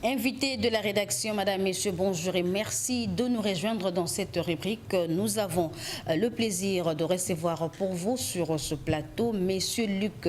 Invités de la rédaction, Madame, Messieurs, bonjour et merci de nous rejoindre dans cette rubrique. Nous avons le plaisir de recevoir pour vous sur ce plateau Monsieur Luc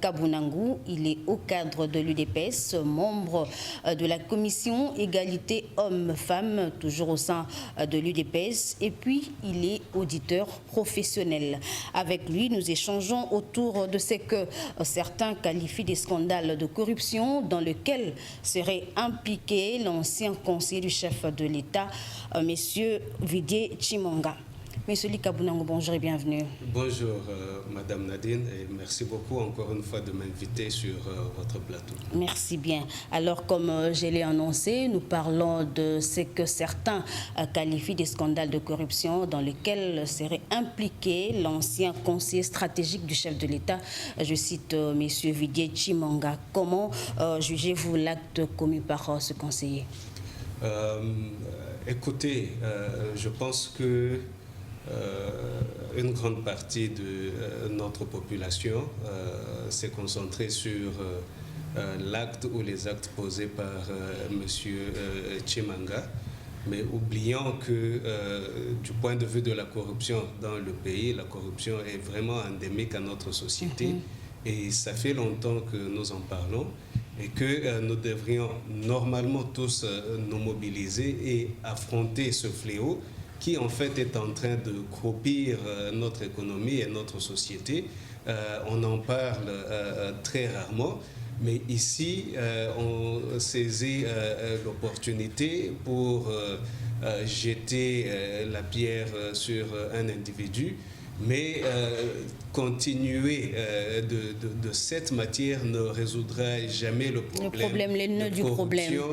Kabunangu. Il est au cadre de l'UDPS, membre de la commission égalité hommes-femmes, toujours au sein de l'UDPS. Et puis, il est auditeur professionnel. Avec lui, nous échangeons autour de ce que certains qualifient des scandales de corruption dans lesquels serait impliqué l'ancien conseiller du chef de l'État, Monsieur Vidier Chimonga. Monsieur Luc Kabunangu, bonjour et bienvenue. Bonjour Madame Nadine et merci beaucoup encore une fois de m'inviter sur votre plateau. Merci bien. Alors comme je l'ai annoncé, nous parlons de ce que certains qualifient des scandales de corruption dans lesquels serait impliqué l'ancien conseiller stratégique du chef de l'État, je cite Monsieur Vidier Chimonga. Comment jugez-vous l'acte commis par ce conseiller? Écoutez, je pense que une grande partie de notre population s'est concentrée sur l'acte ou les actes posés par M. Chimonga, mais oubliant que du point de vue de la corruption dans le pays, la corruption est vraiment endémique à notre société et ça fait longtemps que nous en parlons et que nous devrions normalement tous nous mobiliser et affronter ce fléau qui en fait est en train de croupir notre économie et notre société. On en parle très rarement, mais ici, on saisit l'opportunité pour jeter la pierre sur un individu, mais continuer de cette matière ne résoudra jamais le problème du corruption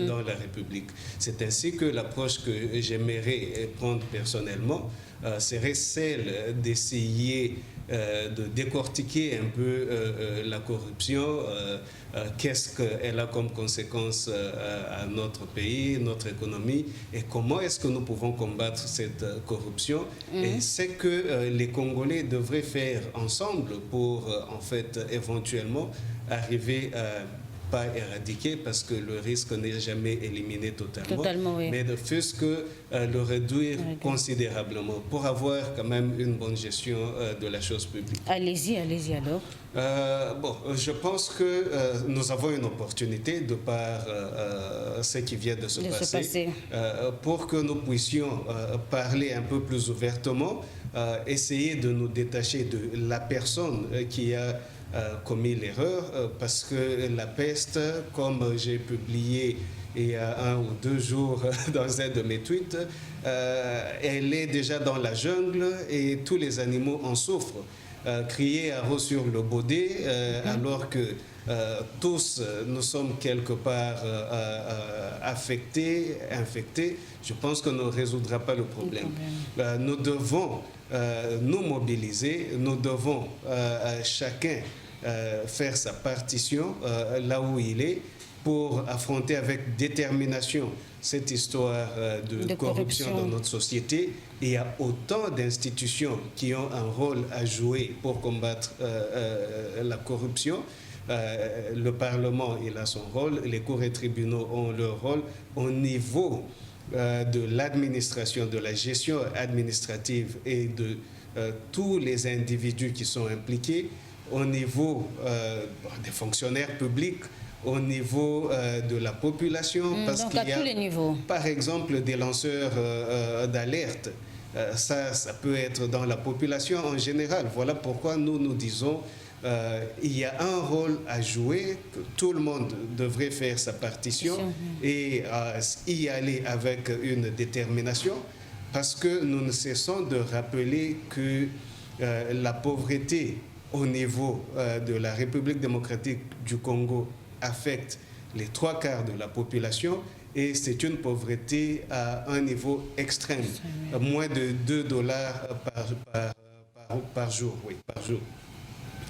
dans la République. C'est ainsi que l'approche que j'aimerais prendre personnellement serait celle d'essayer de décortiquer un peu la corruption, qu'est-ce qu'elle a comme conséquence à notre pays, notre économie, et comment est-ce que nous pouvons combattre cette corruption. Et c'est que les Congolais devraient faire ensemble pour, en fait, éventuellement arriver à pas éradiquer parce que le risque n'est jamais éliminé totalement, oui. Mais ne fût-ce que le réduire considérablement pour avoir quand même une bonne gestion de la chose publique. Allez-y alors. Bon, je pense que nous avons une opportunité de par ce qui vient de se passer. Pour que nous puissions parler un peu plus ouvertement, essayer de nous détacher de la personne qui a commis l'erreur, parce que la peste, comme j'ai publié il y a 1 ou 2 jours dans un de mes tweets, elle est déjà dans la jungle et tous les animaux en souffrent. Crier à Rose sur le baudet, alors que tous nous sommes quelque part affectés, infectés, je pense qu'on ne résoudra pas le problème. Nous devons nous mobiliser, nous devons chacun faire sa partition là où il est pour affronter avec détermination cette histoire de corruption dans notre société. Et il y a autant d'institutions qui ont un rôle à jouer pour combattre la corruption. Le Parlement, il a son rôle, les cours et tribunaux ont leur rôle. Au niveau de l'administration, de la gestion administrative et de tous les individus qui sont impliqués, au niveau des fonctionnaires publics, au niveau de la population, parce qu'il y a, tous les niveaux. Par exemple, des lanceurs d'alerte. Ça peut être dans la population en général. Voilà pourquoi nous disons il y a un rôle à jouer, que tout le monde devrait faire sa partition et y aller avec une détermination, parce que nous ne cessons de rappeler que la pauvreté au niveau de la République démocratique du Congo affecte les 3/4 de la population et c'est une pauvreté à un niveau extrême, moins de $2 par jour, par jour.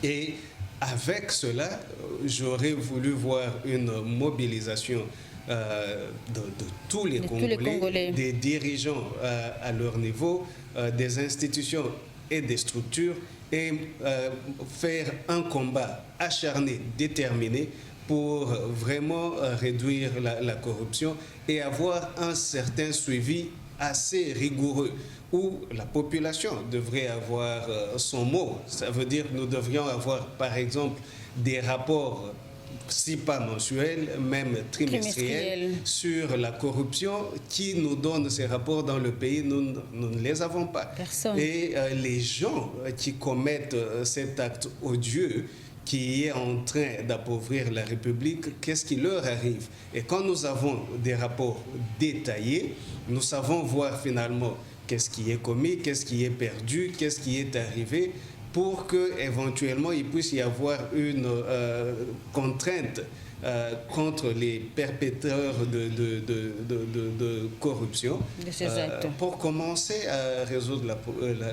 Et avec cela, j'aurais voulu voir une mobilisation de tous les Congolais, des dirigeants à leur niveau, des institutions et des structures, et faire un combat acharné, déterminé, pour vraiment réduire la corruption et avoir un certain suivi assez rigoureux où la population devrait avoir son mot. Ça veut dire que nous devrions avoir, par exemple, des rapports, si pas mensuels, même trimestriels, sur la corruption. Qui nous donne ces rapports dans le pays? Nous ne les avons pas. Personne. Et les gens qui commettent cet acte odieux, qui est en train d'appauvrir la République, qu'est-ce qui leur arrive? Et quand nous avons des rapports détaillés, nous savons voir finalement qu'est-ce qui est commis, qu'est-ce qui est perdu, qu'est-ce qui est arrivé, pour qu'éventuellement il puisse y avoir une contrainte contre les perpétrateurs de corruption, de ces actes, pour commencer à résoudre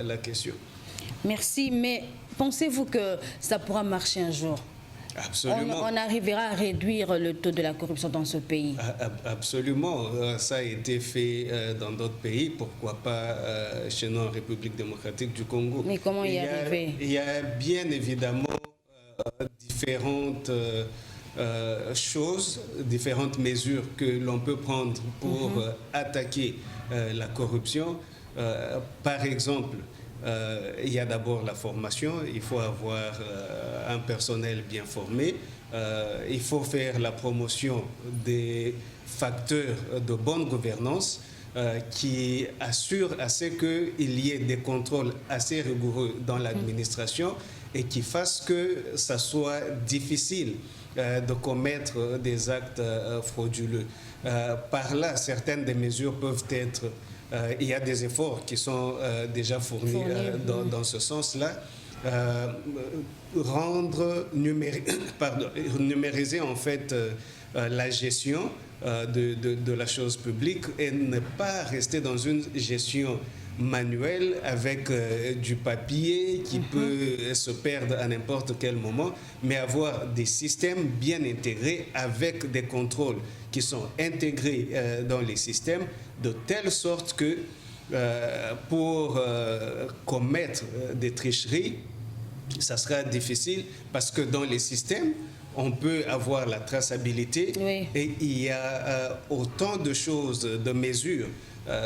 la question. Merci, mais pensez-vous que ça pourra marcher un jour? Absolument. On arrivera à réduire le taux de la corruption dans ce pays? Absolument. Ça a été fait dans d'autres pays. Pourquoi pas chez nous en République démocratique du Congo? Mais comment y arriver? Il y a bien évidemment différentes choses, différentes mesures que l'on peut prendre pour attaquer la corruption. Par exemple, il y a d'abord la formation, il faut avoir un personnel bien formé, il faut faire la promotion des facteurs de bonne gouvernance qui assurent à ce qu'il y ait des contrôles assez rigoureux dans l'administration et qui fassent que ça soit difficile de commettre des actes frauduleux. Par là, certaines des mesures peuvent être... il y a des efforts qui sont déjà fournis dans ce sens-là. Numériser en fait la gestion de la chose publique et ne pas rester dans une gestion manuelle avec du papier qui peut se perdre à n'importe quel moment, mais avoir des systèmes bien intégrés avec des contrôles qui sont intégrés dans les systèmes de telle sorte que pour commettre des tricheries, ça sera difficile parce que dans les systèmes, on peut avoir la traçabilité et il y a autant de choses, de mesures.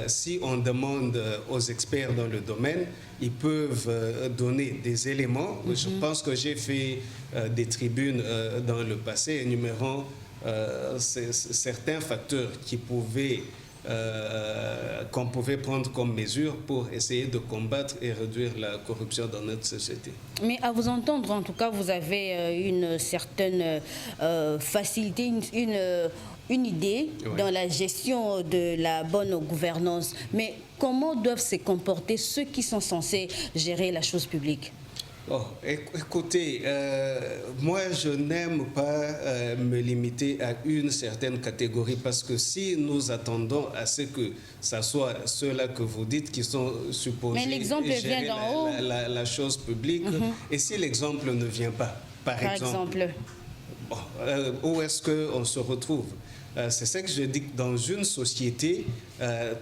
Si on demande aux experts dans le domaine, ils peuvent donner des éléments. Je pense que j'ai fait des tribunes dans le passé énumérant certains facteurs qui pouvaient qu'on pouvait prendre comme mesure pour essayer de combattre et réduire la corruption dans notre société. Mais à vous entendre, en tout cas, vous avez une certaine facilité, une idée dans la gestion de la bonne gouvernance. Mais comment doivent se comporter ceux qui sont censés gérer la chose publique? Oh, écoutez, moi je n'aime pas me limiter à une certaine catégorie parce que si nous attendons à ce que ça soit ceux-là que vous dites qui sont supposés gérer la chose publique, et si l'exemple ne vient pas, par exemple. Où est-ce qu'on se retrouve? C'est ça que je dis, que dans une société,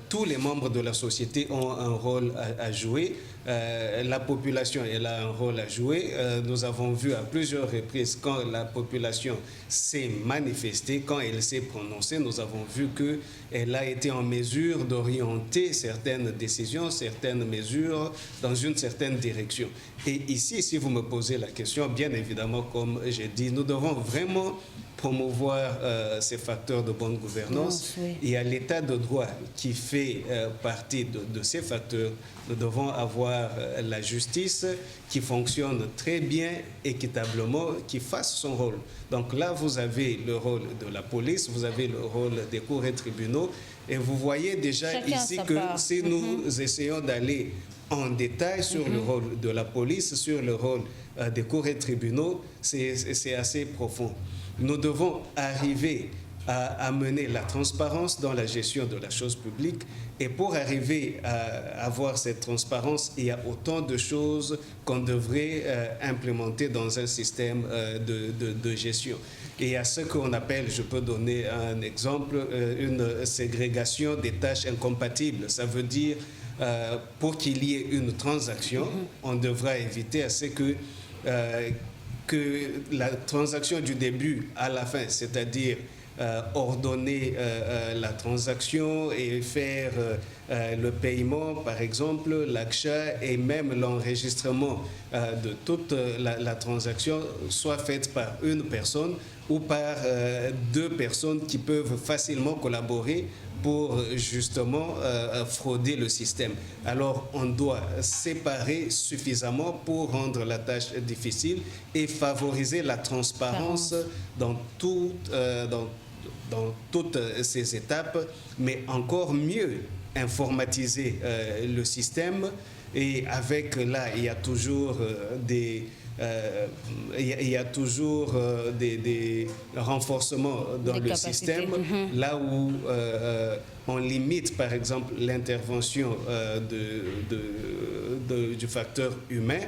tous les membres de la société ont un rôle à jouer. La population, elle a un rôle à jouer. Nous avons vu à plusieurs reprises quand la population s'est manifestée, quand elle s'est prononcée, nous avons vu qu'elle a été en mesure d'orienter certaines décisions, certaines mesures dans une certaine direction. Et ici, si vous me posez la question, bien évidemment, comme j'ai dit, nous devons vraiment promouvoir ces facteurs de bonne gouvernance. Et à l'état de droit qui fait partie de ces facteurs, nous devons avoir la justice qui fonctionne très bien, équitablement, qui fasse son rôle. Donc là, vous avez le rôle de la police, vous avez le rôle des cours et tribunaux, et vous voyez déjà ici que si nous essayons d'aller en détail sur le rôle de la police, sur le rôle des cours et tribunaux, c'est assez profond. Nous devons arriver à amener la transparence dans la gestion de la chose publique. Et pour arriver à avoir cette transparence, il y a autant de choses qu'on devrait implémenter dans un système de gestion. Et il y a ce qu'on appelle, je peux donner un exemple, une ségrégation des tâches incompatibles. Ça veut dire, pour qu'il y ait une transaction, on devra éviter à ce que que la transaction du début à la fin, c'est-à-dire ordonner la transaction et faire le paiement, par exemple, l'achat et même l'enregistrement de toute la transaction soit faite par une personne ou par deux personnes qui peuvent facilement collaborer pour justement frauder le système. Alors, on doit séparer suffisamment pour rendre la tâche difficile et favoriser la transparence dans toutes ces étapes, mais encore mieux informatiser le système. Et avec là, il y a toujours des renforcements dans le système, là où on limite par exemple l'intervention du facteur humain,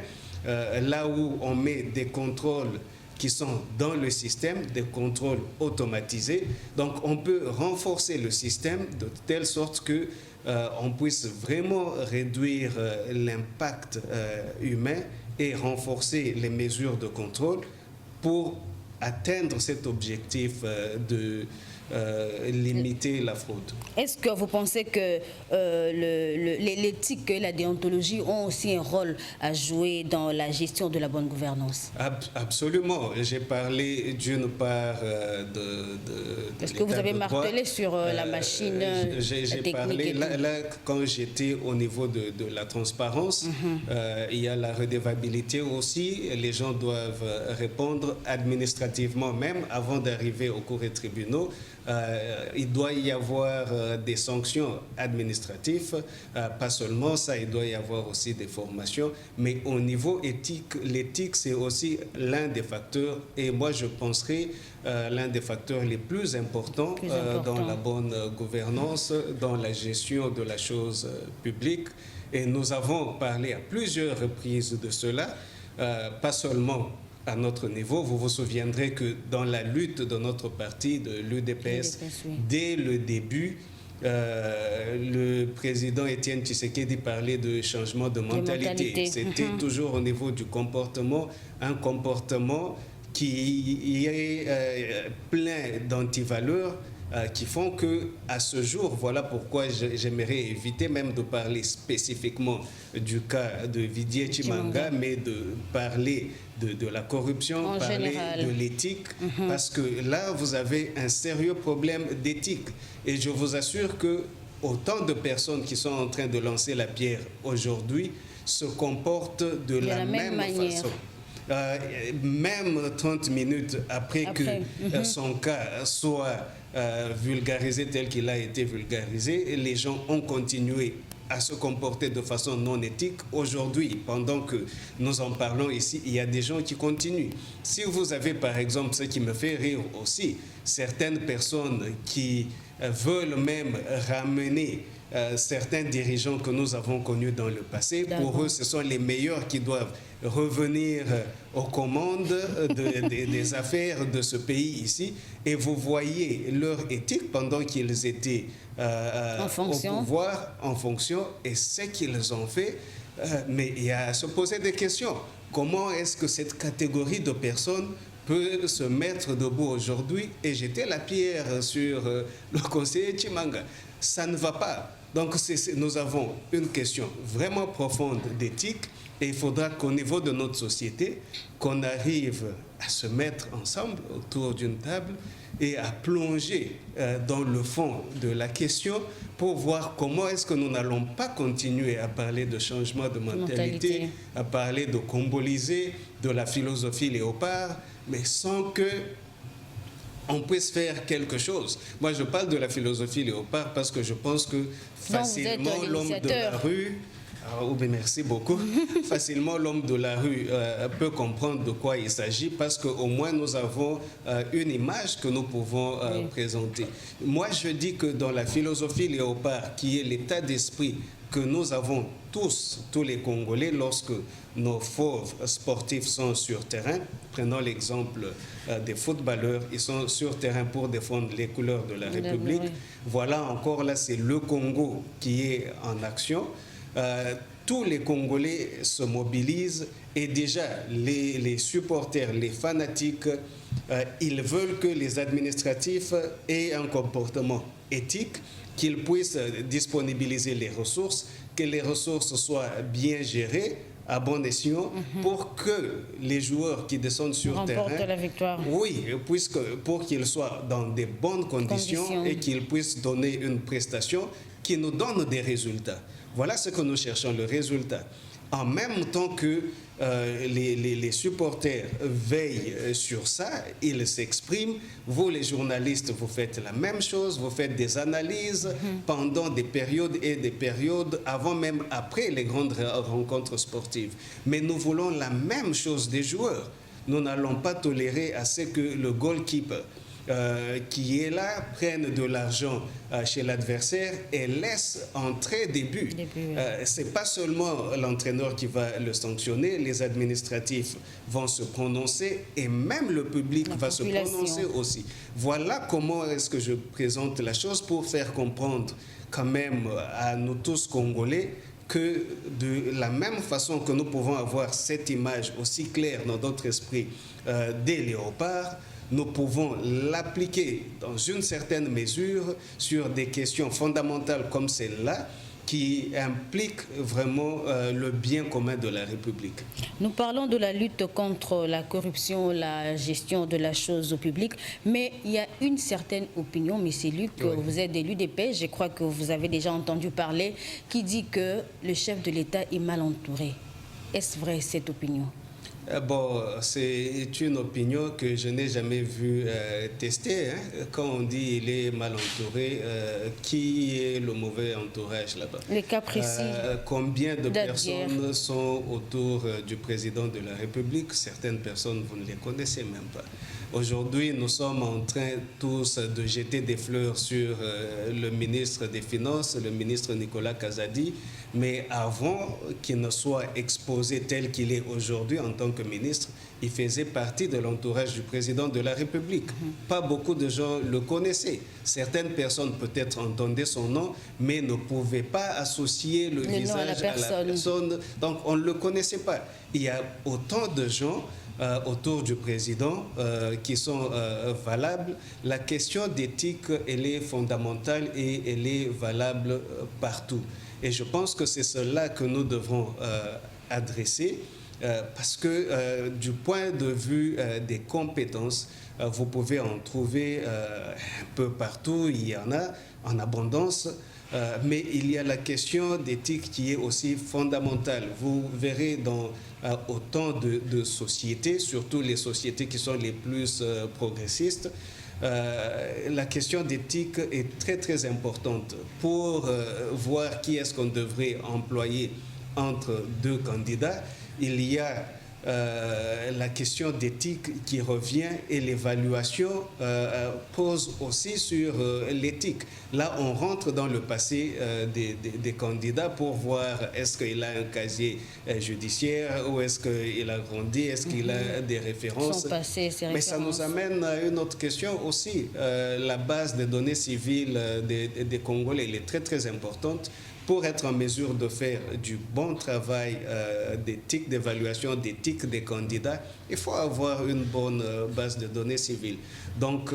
là où on met des contrôles qui sont dans le système, des contrôles automatisés. Donc on peut renforcer le système de telle sorte que on puisse vraiment réduire l'impact humain et renforcer les mesures de contrôle pour atteindre cet objectif de limiter la fraude. Est-ce que vous pensez que l'éthique et la déontologie ont aussi un rôle à jouer dans la gestion de la bonne gouvernance? Absolument. J'ai parlé d'une part Est-ce que vous avez martelé sur la machine J'ai parlé, là, quand j'étais au niveau de la transparence, il y a la redevabilité aussi. Les gens doivent répondre administrativement même avant d'arriver aux cours et tribunaux. Il doit y avoir des sanctions administratives, pas seulement ça, il doit y avoir aussi des formations, mais au niveau éthique, l'éthique c'est aussi l'un des facteurs, et moi je penserais l'un des facteurs les plus importants dans la bonne gouvernance, dans la gestion de la chose publique, et nous avons parlé à plusieurs reprises de cela, pas seulement à notre niveau. Vous vous souviendrez que dans la lutte de notre parti, de l'UDPS, dès le début, le président Étienne Tshisekedi parlait de changement de mentalité. C'était toujours au niveau du comportement, un comportement qui est plein d'antivaleurs, qui font que à ce jour, voilà pourquoi j'aimerais éviter même de parler spécifiquement du cas de Didier Chimanga, mais de parler de la corruption, parler de l'éthique, parce que là, vous avez un sérieux problème d'éthique. Et je vous assure que autant de personnes qui sont en train de lancer la pierre aujourd'hui se comportent de la même façon. Même 30 minutes après que son cas soit vulgarisé tel qu'il a été vulgarisé, les gens ont continué à se comporter de façon non éthique. Aujourd'hui, pendant que nous en parlons ici, il y a des gens qui continuent. Si vous avez par exemple, ce qui me fait rire aussi, certaines personnes qui veulent même ramener certains dirigeants que nous avons connus dans le passé, pour eux, ce sont les meilleurs qui doivent revenir aux commandes des affaires de ce pays ici. Et vous voyez leur éthique pendant qu'ils étaient au pouvoir, en fonction, et ce qu'ils ont fait. Mais il y a à se poser des questions. Comment est-ce que cette catégorie de personnes peut se mettre debout aujourd'hui et jeter la pierre sur le conseiller Chimanga? Ça ne va pas. Donc nous avons une question vraiment profonde d'éthique, et il faudra qu'au niveau de notre société, qu'on arrive à se mettre ensemble autour d'une table et à plonger dans le fond de la question pour voir comment est-ce que nous n'allons pas continuer à parler de changement de mentalité, à parler de comboliser, de la philosophie léopard, mais sans que on puisse faire quelque chose. Moi, je parle de la philosophie léopard parce que je pense que facilement l'homme de la rue... merci beaucoup. Facilement, l'homme de la rue peut comprendre de quoi il s'agit parce qu'au moins nous avons une image que nous pouvons présenter. Moi, je dis que dans la philosophie léopard, qui est l'état d'esprit que nous avons tous les Congolais, lorsque nos fauves sportifs sont sur terrain, prenons l'exemple des footballeurs, ils sont sur terrain pour défendre les couleurs de la République. Voilà, encore là, c'est le Congo qui est en action. tous les Congolais se mobilisent et déjà les supporters, les fanatiques, ils veulent que les administratifs aient un comportement éthique, qu'ils puissent disponibiliser les ressources, que les ressources soient bien gérées à bon escient pour que les joueurs qui descendent sur terrain, la victoire. Oui, pour qu'ils soient dans de bonnes conditions et qu'ils puissent donner une prestation qui nous donne des résultats. Voilà ce que nous cherchons, le résultat. En même temps que les supporters veillent sur ça, ils s'expriment. Vous, les journalistes, vous faites la même chose, vous faites des analyses pendant des périodes et des périodes, avant même après les grandes rencontres sportives. Mais nous voulons la même chose des joueurs. Nous n'allons pas tolérer à ce que le goalkeeper qui est là prenne de l'argent chez l'adversaire et laisse entrer des buts. Ce n'est pas seulement l'entraîneur qui va le sanctionner, les administratifs vont se prononcer et même le public va se prononcer aussi. Voilà comment est-ce que je présente la chose pour faire comprendre quand même à nous tous Congolais que de la même façon que nous pouvons avoir cette image aussi claire dans notre esprit des léopards, nous pouvons l'appliquer dans une certaine mesure sur des questions fondamentales comme celle-là qui impliquent vraiment le bien commun de la République. Nous parlons de la lutte contre la corruption, la gestion de la chose publique, mais il y a une certaine opinion, M. Luc, vous êtes de l'UDP, je crois que vous avez déjà entendu parler, qui dit que le chef de l'État est mal entouré. Est-ce vrai cette opinion ? Bon, c'est une opinion que je n'ai jamais vu tester. Quand on dit qu'il est mal entouré, qui est le mauvais entourage là-bas? Les cas précis. Combien de personnes sont autour du président de la République? Certaines personnes, vous ne les connaissez même pas. Aujourd'hui, nous sommes en train tous de jeter des fleurs sur le ministre des Finances, le ministre Nicolas Kazadi, mais avant qu'il ne soit exposé tel qu'il est aujourd'hui en tant que ministre, il faisait partie de l'entourage du président de la République. Pas beaucoup de gens le connaissaient. Certaines personnes peut-être entendaient son nom, mais ne pouvaient pas associer le visage à la personne. Donc on ne le connaissait pas. Il y a autant de gens autour du président qui sont valables. La question d'éthique, elle est fondamentale et elle est valable partout. Et je pense que c'est cela que nous devrons adresser parce que du point de vue des compétences, vous pouvez en trouver un peu partout, il y en a en abondance. Mais il y a la question d'éthique qui est aussi fondamentale. Vous verrez dans autant de sociétés, surtout les sociétés qui sont les plus progressistes, la question d'éthique est très très importante pour voir qui est-ce qu'on devrait employer entre deux candidats. Il y a la question d'éthique qui revient et l'évaluation pose aussi sur l'éthique. Là, on rentre dans le passé des candidats pour voir est-ce qu'il a un casier judiciaire ou est-ce qu'il a grandi, est-ce qu'il a des références. Mais ça nous amène à une autre question aussi. La base des données civiles des Congolais, elle est très très importante. Pour être en mesure de faire du bon travail d'éthique, d'évaluation, d'éthique des candidats, il faut avoir une bonne base de données civiles. Donc,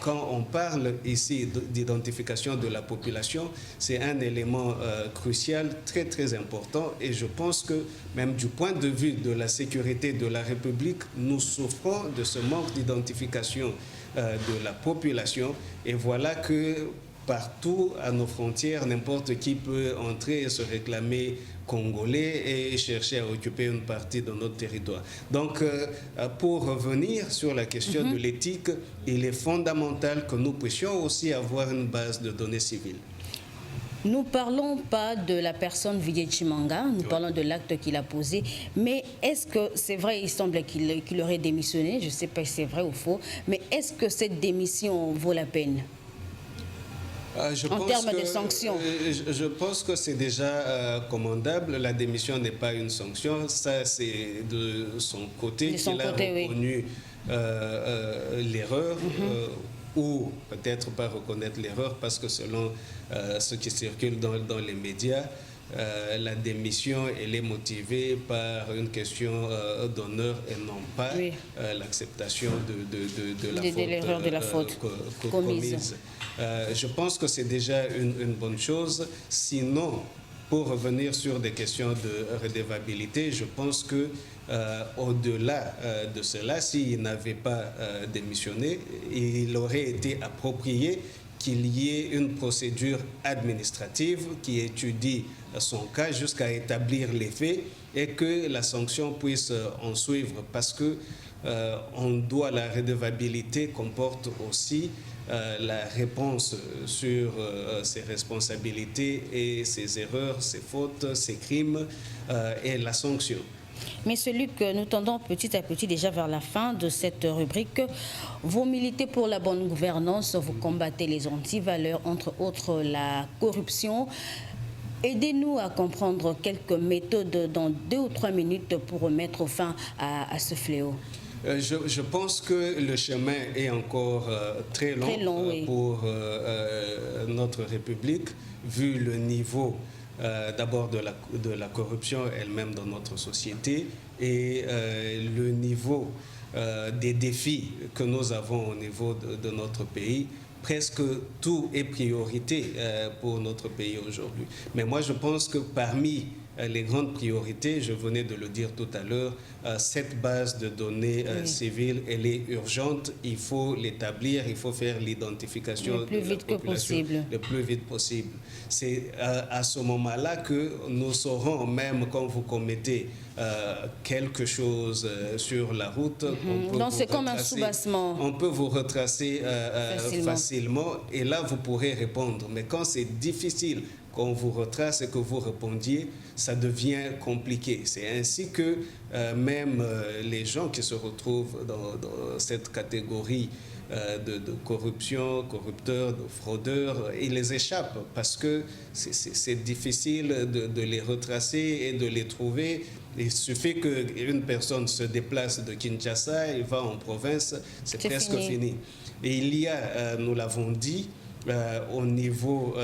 quand on parle ici d'identification de la population, c'est un élément crucial, très très important. Et je pense que même du point de vue de la sécurité de la République, nous souffrons de ce manque d'identification de la population. Et voilà que partout à nos frontières, n'importe qui peut entrer et se réclamer congolais et chercher à occuper une partie de notre territoire. Donc, pour revenir sur la question de l'éthique, il est fondamental que nous puissions aussi avoir une base de données civiles. Nous ne parlons pas de la personne Villiers Chimanga, nous parlons de l'acte qu'il a posé, mais est-ce que c'est vrai, il semble qu'il aurait démissionné, je ne sais pas si c'est vrai ou faux, mais est-ce que cette démission vaut la peine ? En termes de sanctions. Je pense que c'est déjà commandable. La démission n'est pas une sanction. Ça, c'est de son côté qu'il a reconnu l'erreur ou peut-être pas reconnaître l'erreur parce que selon ce qui circule dans les médias, la démission, elle est motivée par une question d'honneur et non pas l'acceptation de l'erreur de la faute commise. Je pense que c'est déjà une bonne chose. Sinon, pour revenir sur des questions de redevabilité, je pense que au-delà de cela, s'il n'avait pas démissionné, il aurait été approprié qu'il y ait une procédure administrative qui étudie son cas jusqu'à établir les faits et que la sanction puisse en suivre, parce que la redevabilité comporte aussi la réponse sur ses responsabilités et ses erreurs, ses fautes, ses crimes et la sanction. Monsieur Luc, nous tendons petit à petit déjà vers la fin de cette rubrique. Vous militez pour la bonne gouvernance, vous combattez les antivaleurs, entre autres la corruption. Aidez-nous à comprendre quelques méthodes dans 2 ou 3 minutes pour mettre fin à ce fléau. Je pense que le chemin est encore très long, pour notre République, vu le niveau d'abord de la corruption elle-même dans notre société et le niveau des défis que nous avons au niveau de notre pays. Presque tout est priorité pour notre pays aujourd'hui. Mais moi, je pense que parmi les grandes priorités, je venais de le dire tout à l'heure, cette base de données civiles, elle est urgente. Il faut l'établir, il faut faire l'identification le plus vite que possible. Le plus vite possible. C'est à ce moment-là que nous saurons, même quand vous commettez quelque chose sur la route, donc c'est comme un soubassement. On peut vous retracer facilement et là vous pourrez répondre. Mais quand c'est difficile qu'on vous retrace et que vous répondiez, ça devient compliqué. C'est ainsi que même les gens qui se retrouvent dans cette catégorie de corruption, corrupteurs, de fraudeurs, ils les échappent parce que c'est difficile de les retracer et de les trouver. Il suffit qu'une personne se déplace de Kinshasa et va en province, c'est presque fini. Et il y a, nous l'avons dit, au niveau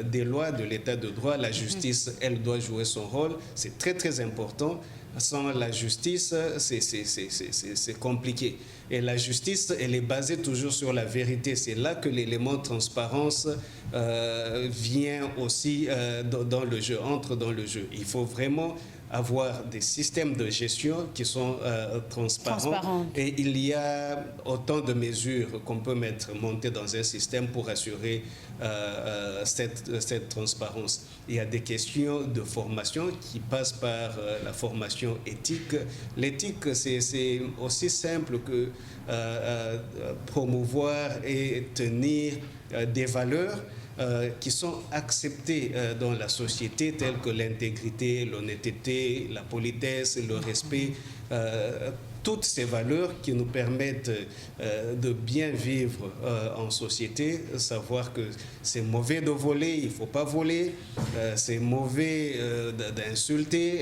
des lois, de l'état de droit, la justice, elle doit jouer son rôle. C'est très, très important. Sans la justice, c'est compliqué. Et la justice, elle est basée toujours sur la vérité. C'est là que l'élément transparence vient aussi dans le jeu, entre dans le jeu. Il faut vraiment avoir des systèmes de gestion qui sont transparents. Et il y a autant de mesures qu'on peut monter dans un système pour assurer cette transparence. Il y a des questions de formation qui passent par la formation éthique. L'éthique, c'est aussi simple que promouvoir et tenir des valeurs qui sont acceptées dans la société, telles que l'intégrité, l'honnêteté, la politesse, le respect, toutes ces valeurs qui nous permettent de bien vivre en société, savoir que c'est mauvais de voler, il ne faut pas voler, c'est mauvais d'insulter,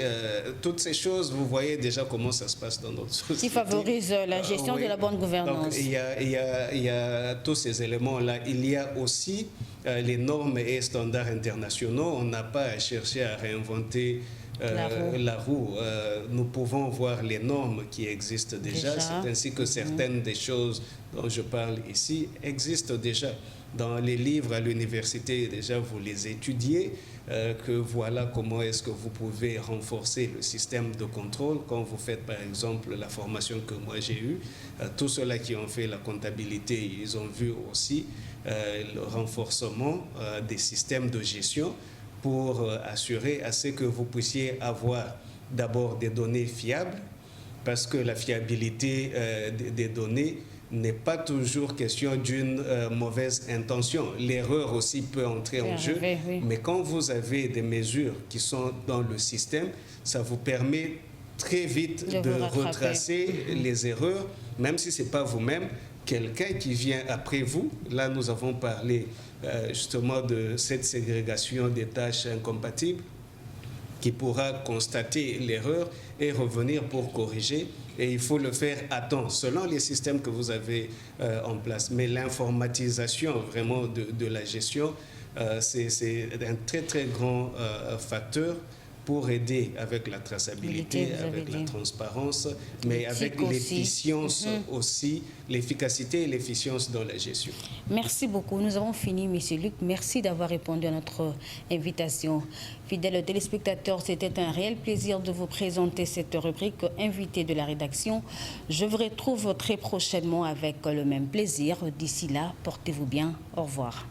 toutes ces choses, vous voyez déjà comment ça se passe dans notre société. Qui favorise la gestion de la bonne gouvernance. Donc, il y a tous ces éléments-là. Il y a aussi les normes et standards internationaux. On n'a pas à chercher à réinventer la roue. Nous pouvons voir les normes qui existent déjà. C'est ainsi que certaines des choses dont je parle ici existent déjà. Dans les livres à l'université, déjà, vous les étudiez, que voilà comment est-ce que vous pouvez renforcer le système de contrôle. Quand vous faites, par exemple, la formation que moi j'ai eue, tous ceux-là qui ont fait la comptabilité, ils ont vu aussi le renforcement des systèmes de gestion pour assurer à ce que vous puissiez avoir d'abord des données fiables, parce que la fiabilité des données n'est pas toujours question d'une mauvaise intention. L'erreur aussi peut entrer en jeu, mais quand vous avez des mesures qui sont dans le système, ça vous permet très vite de retracer les erreurs, même si ce n'est pas vous-même, quelqu'un qui vient après vous. Là, nous avons parlé justement de cette ségrégation des tâches incompatibles, qui pourra constater l'erreur et revenir pour corriger. Et il faut le faire à temps, selon les systèmes que vous avez en place. Mais l'informatisation vraiment de la gestion c'est un très très grand facteur pour aider avec la traçabilité, avec la transparence, mais avec l'efficience aussi, l'efficacité et l'efficience dans la gestion. Merci beaucoup. Nous avons fini, M. Luc. Merci d'avoir répondu à notre invitation. Fidèles téléspectateurs, c'était un réel plaisir de vous présenter cette rubrique invité de la rédaction. Je vous retrouve très prochainement avec le même plaisir. D'ici là, portez-vous bien. Au revoir.